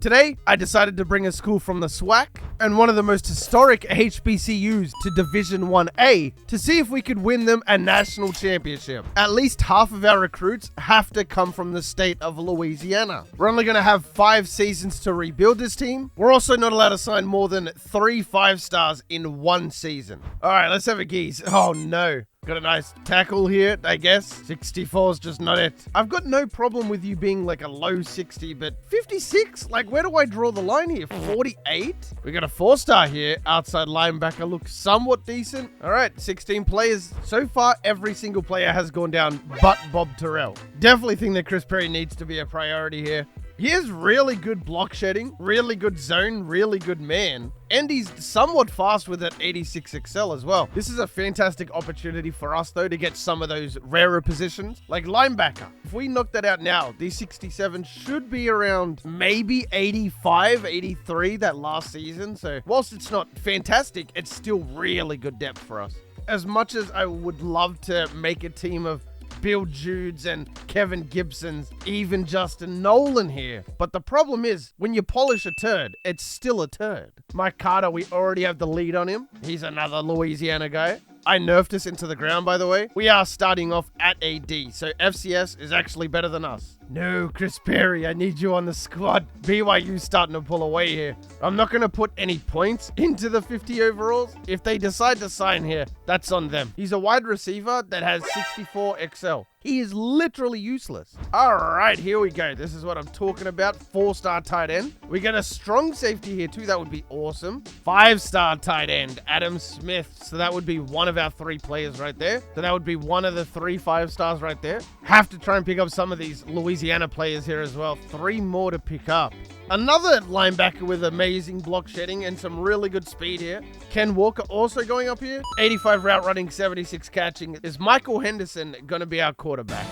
Today, I decided to bring a school from the SWAC and one of the most historic HBCUs to Division 1-A to see if we could win them a national championship. At least half of our recruits have to come from the state of Louisiana. We're only going to have 5 seasons to rebuild this team. We're also not allowed to sign more than 3 5-stars in 1 season. All right, let's have a geese. Oh no. Got a nice tackle here, I guess. 64 is just not it. I've got no problem with you being like a low 60, but 56? Like, where do I draw the line here? 48? We got a 4-star here. Outside linebacker looks somewhat decent. All right, 16 players. So far, every single player has gone down but Bob Terrell. Definitely think that Chris Perry needs to be a priority here. He has really good block shedding, really good zone, really good man, and he's somewhat fast with that 86 XL as well. This is a fantastic opportunity for us, though, to get some of those rarer positions, like linebacker. If we knock that out now, these 67 should be around maybe 85, 83 that last season. So whilst it's not fantastic, it's still really good depth for us. As much as I would love to make a team of Bill Judes and Kevin Gibsons, even Justin Nolan here. But the problem is, when you polish a turd, it's still a turd. Mike Carter, we already have the lead on him. He's another Louisiana guy. I nerfed us into the ground, by the way. We are starting off at a D, so FCS is actually better than us. No, Chris Perry, I need you on the squad. BYU starting to pull away here. I'm not going to put any points into the 50 overalls. If they decide to sign here, that's on them. He's a wide receiver that has 64 XL. He is literally useless. All right, here we go. This is what I'm talking about. 4-star tight end. We get a strong safety here too. That would be awesome. 5-star tight end, Adam Smith. So that would be one of our 3 players right there. So that would be one of the 3 5-stars right there. Have to try and pick up some of these Louisiana players here as well. 3 more to pick up. Another linebacker with amazing block shedding and some really good speed here. Ken Walker also going up here. 85 route running, 76 catching. Is Michael Henderson going to be our quarterback?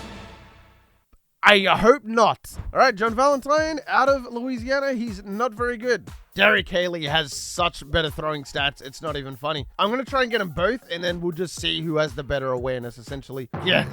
I hope not. All right, John Valentine out of Louisiana. He's not very good. Derek Haley has such better throwing stats, it's not even funny. I'm going to try and get them both, and then we'll just see who has the better awareness, essentially. Yeah,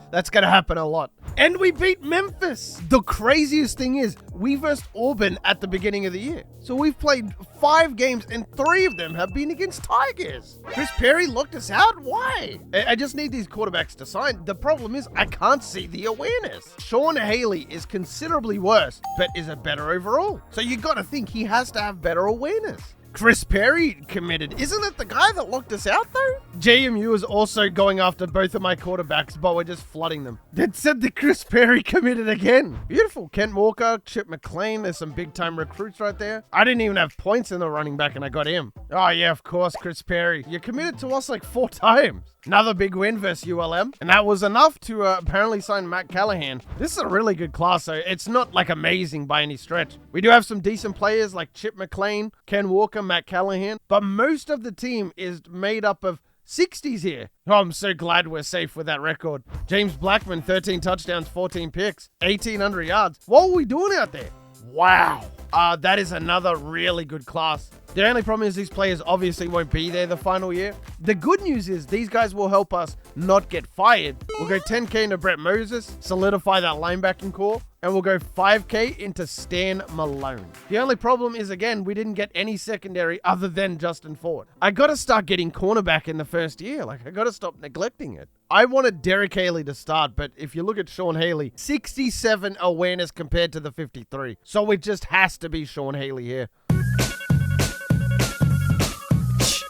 that's going to happen a lot. And we beat Memphis! The craziest thing is, we versed Auburn at the beginning of the year. So we've played 5 games, and 3 of them have been against Tigers. Chris Perry locked us out? Why? I just need these quarterbacks to sign. The problem is, I can't see the awareness. Sean Haley is considerably worse, but is a better overall. So you got to think he has to have better awareness. Chris Perry committed. Isn't it the guy that locked us out, though? JMU is also going after both of my quarterbacks, but we're just flooding them. That said that Chris Perry committed again. Beautiful. Kent Walker, Chip McLean. There's some big-time recruits right there. I didn't even have points in the running back, and I got him. Oh, yeah, of course, Chris Perry. You committed to us like 4 times. Another big win versus ULM. And that was enough to apparently sign Matt Callahan. This is a really good class, so it's not like amazing by any stretch. We do have some decent players like Chip McLean, Ken Walker, Matt Callahan, but most of the team is made up of 60s here. Oh, I'm so glad we're safe with that record. James Blackman, 13 touchdowns, 14 picks, 1,800 yards. What are we doing out there? Wow. That is another really good class. The only problem is these players obviously won't be there the final year. The good news is these guys will help us not get fired. We'll go 10K into Brett Moses, solidify that linebacking core, and we'll go 5K into Stan Malone. The only problem is, again, we didn't get any secondary other than Justin Ford. I got to start getting cornerback in the first year. Like, I got to stop neglecting it. I wanted Derek Haley to start, but if you look at Sean Haley, 67 awareness compared to the 53. So it just has to be Sean Haley here.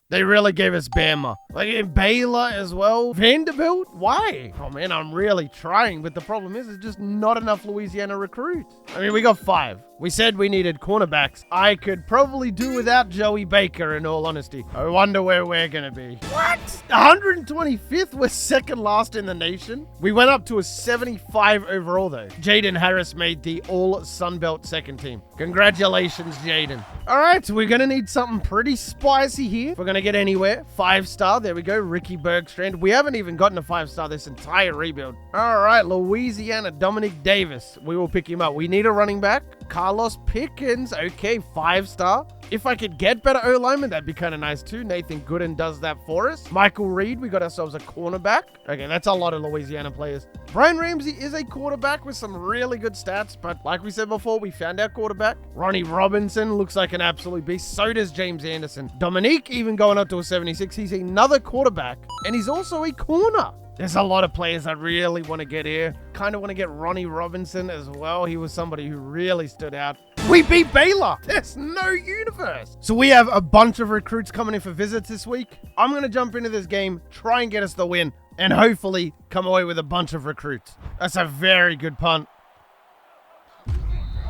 They really gave us Bama. Like in Baylor as well. Vanderbilt? Why? Oh man, I'm really trying, but the problem is there's just not enough Louisiana recruits. I mean, we got 5. We said we needed cornerbacks. I could probably do without Joey Baker, in all honesty. I wonder where we're gonna be. What? 125th? We're second last in the nation? We went up to a 75 overall though. Jaden Harris made the all Sunbelt second team. Congratulations, Jaden. All right, we're gonna need something pretty spicy here. If we're gonna get anywhere. 5-star, there we go. Ricky Bergstrand. We haven't even gotten a 5-star this entire rebuild. All right, Louisiana, Dominic Davis. We will pick him up. We need a running back. Carlos Pickens, okay, 5-star. If I could get better O-linemen, that'd be kind of nice too. Nathan Gooden does that for us. Michael Reed, we got ourselves a cornerback. Okay, that's a lot of Louisiana players. Brian Ramsey is a quarterback with some really good stats, but like we said before, we found our quarterback. Ronnie Robinson looks like an absolute beast. So does James Anderson. Dominique even going up to a 76. He's another quarterback, and he's also a corner. There's a lot of players I really want to get here. Kind of want to get Ronnie Robinson as well. He was somebody who really stood out. We beat Baylor. There's no universe. So we have a bunch of recruits coming in for visits this week. I'm going to jump into this game, try and get us the win, and hopefully come away with a bunch of recruits. That's a very good punt.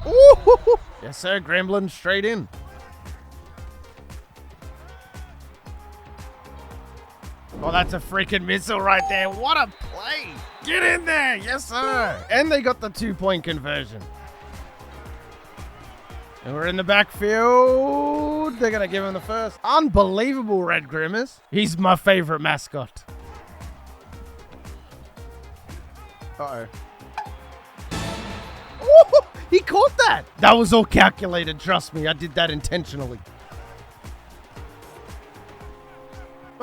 Ooh, yes, sir. Grambling straight in. Oh, that's a freaking missile right there. What a play. Get in there. Yes, sir. And they got the 2-point conversion. And we're in the backfield. They're going to give him the first. Unbelievable, Red Grimace. He's my favorite mascot. Uh-oh. Ooh, he caught that. That was all calculated. Trust me, I did that intentionally.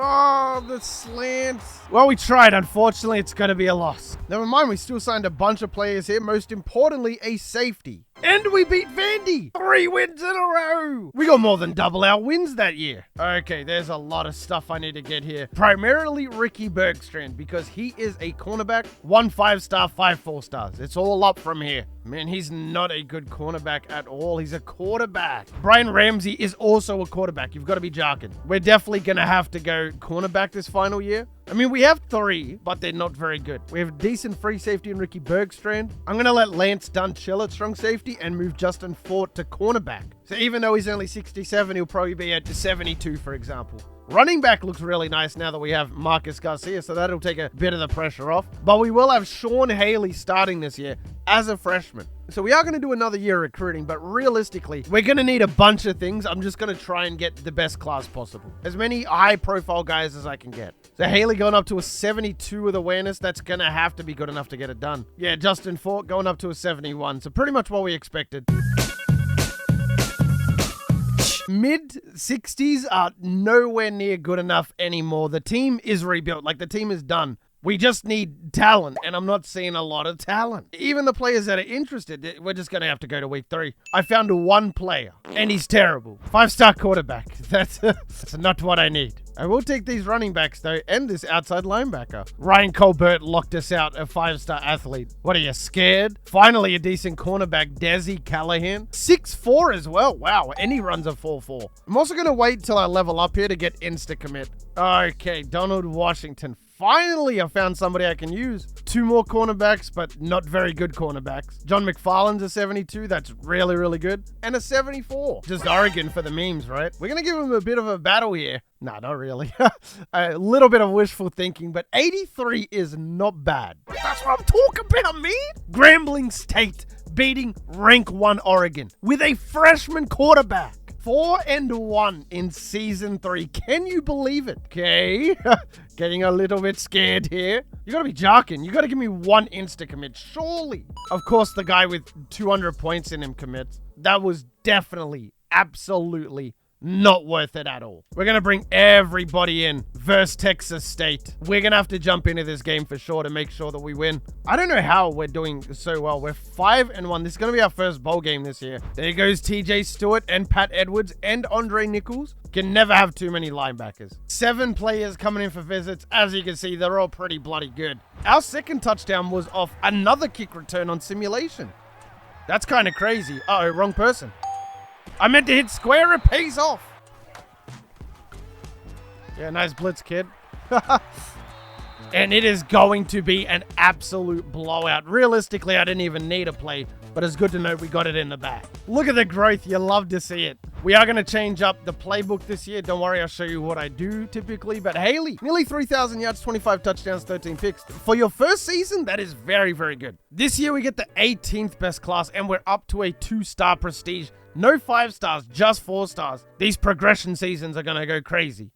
Oh, the slants. Well, we tried. Unfortunately, it's going to be a loss. Never mind, we still signed a bunch of players here. Most importantly, a safety. And we beat Vandy. 3 wins in a row. We got more than double our wins that year. Okay, there's a lot of stuff I need to get here. Primarily Ricky Bergstrand, because he is a cornerback. 1 5-star, 5 4-stars. It's all up from here. Man, he's not a good cornerback at all. He's a quarterback. Brian Ramsey is also a quarterback. You've got to be jarking. We're definitely going to have to go cornerback this final year. I mean, we have 3, but they're not very good. We have decent free safety in Ricky Bergstrand. I'm going to let Lance Dunn chill at strong safety and move Justin Fort to cornerback. So even though he's only 67, he'll probably be at 72, for example. Running back looks really nice now that we have Marcus Garcia, so that'll take a bit of the pressure off. But we will have Sean Haley starting this year as a freshman. So we are going to do another year recruiting, but realistically, we're going to need a bunch of things. I'm just going to try and get the best class possible. As many high-profile guys as I can get. So Haley going up to a 72 with awareness. That's going to have to be good enough to get it done. Yeah, Justin Fort going up to a 71. So pretty much what we expected. Mid-60s are nowhere near good enough anymore. The team is rebuilt. Like, the team is done. We just need talent, and I'm not seeing a lot of talent. Even the players that are interested, we're just going to have to go to week 3. I found 1 player, and he's terrible. 5-star quarterback. That's not what I need. I will take these running backs, though, and this outside linebacker. Ryan Colbert locked us out, a 5-star athlete. What, are you scared? Finally, a decent cornerback, Desi Callahan. 6'4" as well. Wow, and he runs a 4.4. I'm also going to wait till I level up here to get insta-commit. Okay, Donald Washington. Finally, I found somebody I can use. 2 more cornerbacks, but not very good cornerbacks. John McFarland's a 72. That's really, really good. And a 74. Just Oregon for the memes, right? We're going to give him a bit of a battle here. Nah, not really. A little bit of wishful thinking, but 83 is not bad. That's what I'm talking about, man. Grambling State beating rank 1 Oregon with a freshman quarterback. 4-1 in season 3. Can you believe it? Okay. Getting a little bit scared here. You gotta be jarking. You gotta give me 1 insta commit, surely. Of course, the guy with 200 points in him commits. That was definitely, absolutely not worth it at all. We're gonna bring everybody in versus Texas State. We're gonna have to jump into this game for sure to make sure that we win. I don't know how we're doing so well. We're 5-1. This is gonna be our first bowl game this year. There goes TJ Stewart and Pat Edwards and Andre Nichols. Can never have too many linebackers. 7 players coming in for visits. As you can see, they're all pretty bloody good. Our second touchdown was off another kick return on simulation. That's kind of crazy. Uh-oh, wrong person. I meant to hit square. It pays off. Yeah, nice blitz, kid. And it is going to be an absolute blowout. Realistically, I didn't even need a play, but it's good to know we got it in the bag. Look at the growth. You love to see it. We are going to change up the playbook this year. Don't worry, I'll show you what I do typically. But Haley, nearly 3,000 yards, 25 touchdowns, 13 picks. For your first season, that is very, very good. This year, we get the 18th best class, and we're up to a 2-star prestige. No 5 stars, just 4 stars. These progression seasons are going to go crazy.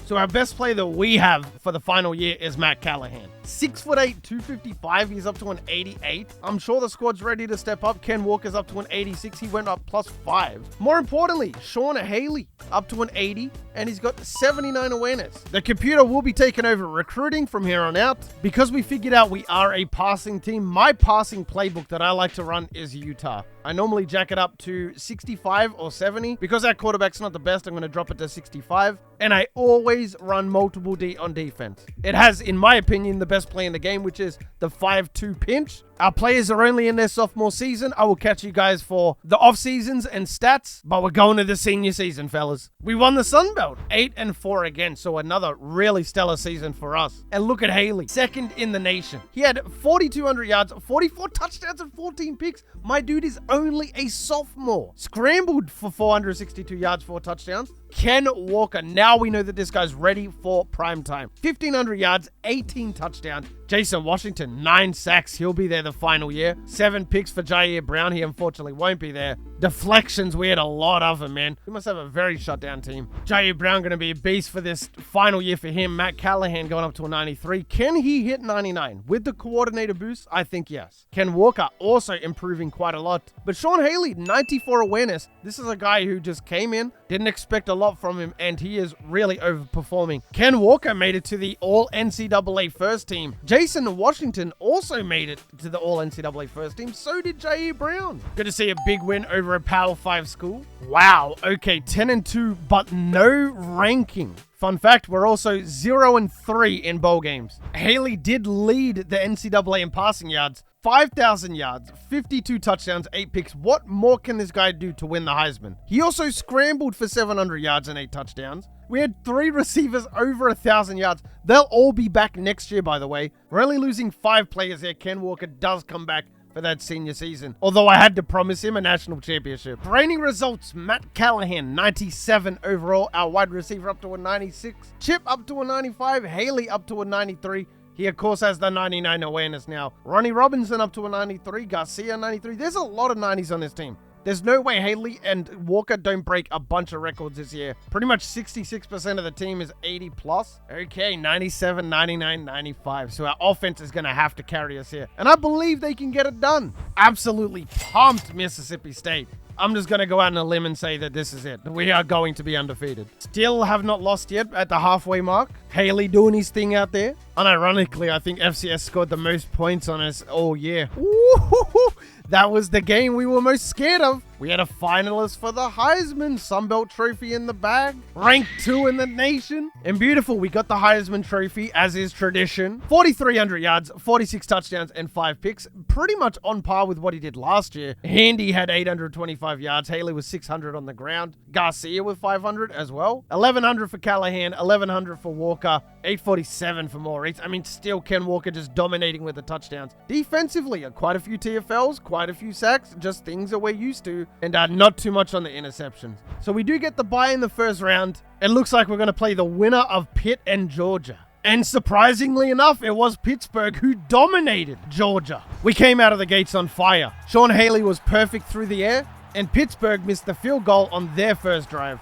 So our best player that we have for the final year is Matt Callahan. 6'8", 255. He's up to an 88. I'm sure the squad's ready to step up. Ken Walker's up to an 86. He went up +5. More importantly, Sean Haley up to an 80, and he's got 79 awareness. The computer will be taking over recruiting from here on out. Because we figured out we are a passing team, my passing playbook that I like to run is Utah. I normally jack it up to 65 or 70. Because our quarterback's not the best, I'm going to drop it to 65. And I always run multiple D on defense. It has, in my opinion, the best play in the game, which is the 5-2 pinch. Our players are only in their sophomore season. I will catch you guys for the off seasons and stats, but we're going to the senior season, fellas. We won the Sun Belt, 8-4 again, so another really stellar season for us. And look at Haley, second in the nation. He had 4,200 yards, 44 touchdowns, and 14 picks. My dude is only a sophomore. Scrambled for 462 yards, 4 touchdowns. Ken Walker, now we know that this guy's ready for prime time. 1,500 yards, 18 touchdowns. Jason Washington, 9 sacks. He'll be there the final year. 7 picks for Jair Brown. He unfortunately won't be there. Deflections, we had a lot of them, man. We must have a very shut down team. Jair Brown going to be a beast for this final year for him. Matt Callahan going up to a 93. Can he hit 99? With the coordinator boost, I think yes. Ken Walker also improving quite a lot. But Sean Haley, 94 awareness. This is a guy who just came in, didn't expect a lot from him, and he is really overperforming. Ken Walker made it to the All-NCAA first team. Jason Washington also made it to the All-NCAA first team. So did Jair Brown. Good to see a big win over a Power 5 school. Wow. Okay, 10-2, but no ranking. Fun fact, we're also 0-3 in bowl games. Haley did lead the NCAA in passing yards. 5,000 yards, 52 touchdowns, 8 picks. What more can this guy do to win the Heisman? He also scrambled for 700 yards and 8 touchdowns. We had 3 receivers over 1,000 yards. They'll all be back next year, by the way. We're only losing 5 players here. Ken Walker does come back for that senior season, although I had to promise him a national championship. Training results, Matt Callahan, 97 overall. Our wide receiver up to a 96. Chip up to a 95. Haley up to a 93. He, of course, has the 99 awareness now. Ronnie Robinson up to a 93. Garcia, 93. There's a lot of 90s on this team. There's no way Haley and Walker don't break a bunch of records this year. Pretty much 66% of the team is 80 plus. Okay, 97, 99, 95. So our offense is going to have to carry us here. And I believe they can get it done. Absolutely pumped Mississippi State. I'm just going to go out on a limb and say that this is it. We are going to be undefeated. Still have not lost yet at the halfway mark. Haley doing his thing out there. Unironically, I think FCS scored the most points on us all year. Ooh, that was the game we were most scared of. We had a finalist for the Heisman, Sunbelt Trophy in the bag, ranked 2 in the nation. And beautiful, we got the Heisman Trophy, as is tradition. 4,300 yards, 46 touchdowns, and 5 picks. Pretty much on par with what he did last year. Handy had 825 yards. Haley was 600 on the ground. Garcia with 500 as well. 1,100 for Callahan, 1,100 for Walker, 847 for Maurice. I mean, still Ken Walker just dominating with the touchdowns. Defensively, quite a few TFLs, quite a few sacks, just things that we're used to. And not too much on the interceptions. So we do get the bye in the first round. It looks like we're going to play the winner of Pitt and Georgia. And surprisingly enough, it was Pittsburgh who dominated Georgia. We came out of the gates on fire. Sean Haley was perfect through the air, and Pittsburgh missed the field goal on their first drive.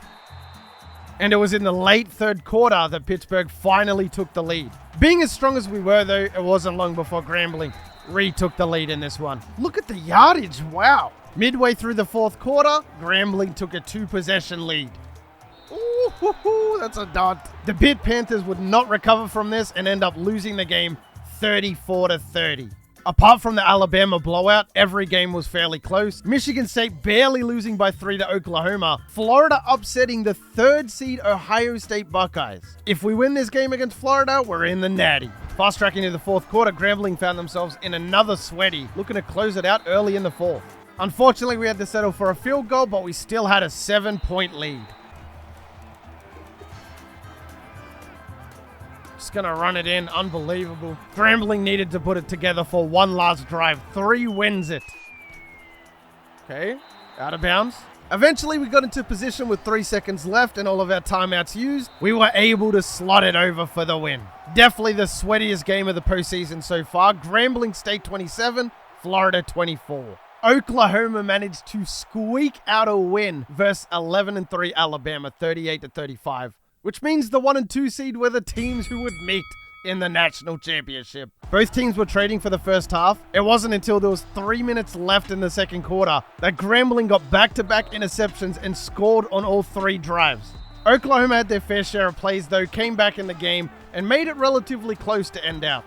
And it was in the late third quarter that Pittsburgh finally took the lead. Being as strong as we were, though, it wasn't long before Grambling retook the lead in this one. Look at the yardage, wow. Midway through the fourth quarter, Grambling took a 2-possession lead. Ooh, that's a dot. The Pitt Panthers would not recover from this and end up losing the game 34-30. Apart from the Alabama blowout, every game was fairly close. Michigan State barely losing by 3 to Oklahoma. Florida upsetting the 3rd seed Ohio State Buckeyes. If we win this game against Florida, we're in the natty. Fast tracking to the fourth quarter, Grambling found themselves in another sweaty, looking to close it out early in the fourth. Unfortunately, we had to settle for a field goal, but we still had a 7-point lead. Just gonna run it in. Unbelievable. Grambling needed to put it together for one last drive. 3 wins it. Okay, out of bounds. Eventually, we got into position with 3 seconds left and all of our timeouts used. We were able to slot it over for the win. Definitely the sweatiest game of the postseason so far. Grambling State 27, Florida 24. Oklahoma managed to squeak out a win versus 11-3 Alabama, 38-35, which means the 1 and 2 seed were the teams who would meet in the national championship. Both teams were trading for the first half. It wasn't until there was 3 minutes left in the second quarter that Grambling got back-to-back interceptions and scored on all 3 drives. Oklahoma had their fair share of plays though, came back in the game, and made it relatively close to end out.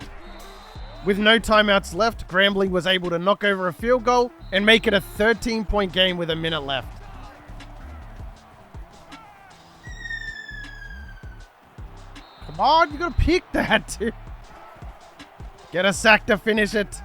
With no timeouts left, Grambling was able to knock over a field goal and make it a 13-point game with a minute left. Come on, you gotta pick that, dude. Get a sack to finish it.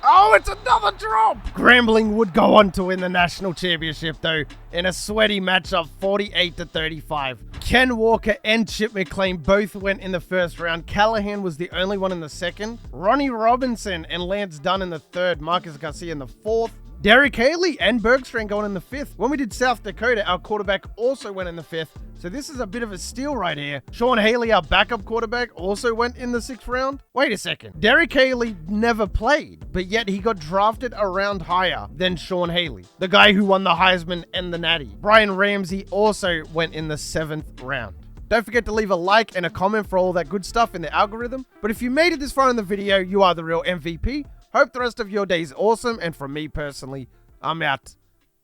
Oh, it's another drop! Grambling would go on to win the national championship, though, in a sweaty matchup, 48-35. Ken Walker and Chip McLean both went in the first round. Callahan was the only one in the second. Ronnie Robinson and Lance Dunn in the third. Marcus Garcia in the fourth. Derek Haley and Bergstrand going in the fifth. When we did South Dakota, our quarterback also went in the fifth. So this is a bit of a steal right here. Sean Haley, our backup quarterback, also went in the 6th round. Wait a second. Derek Haley never played, but yet he got drafted a round higher than Sean Haley, the guy who won the Heisman and the Natty. Brian Ramsey also went in the 7th round. Don't forget to leave a like and a comment for all that good stuff in the algorithm. But if you made it this far in the video, you are the real MVP. Hope the rest of your day is awesome. And from me personally, I'm out.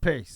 Peace.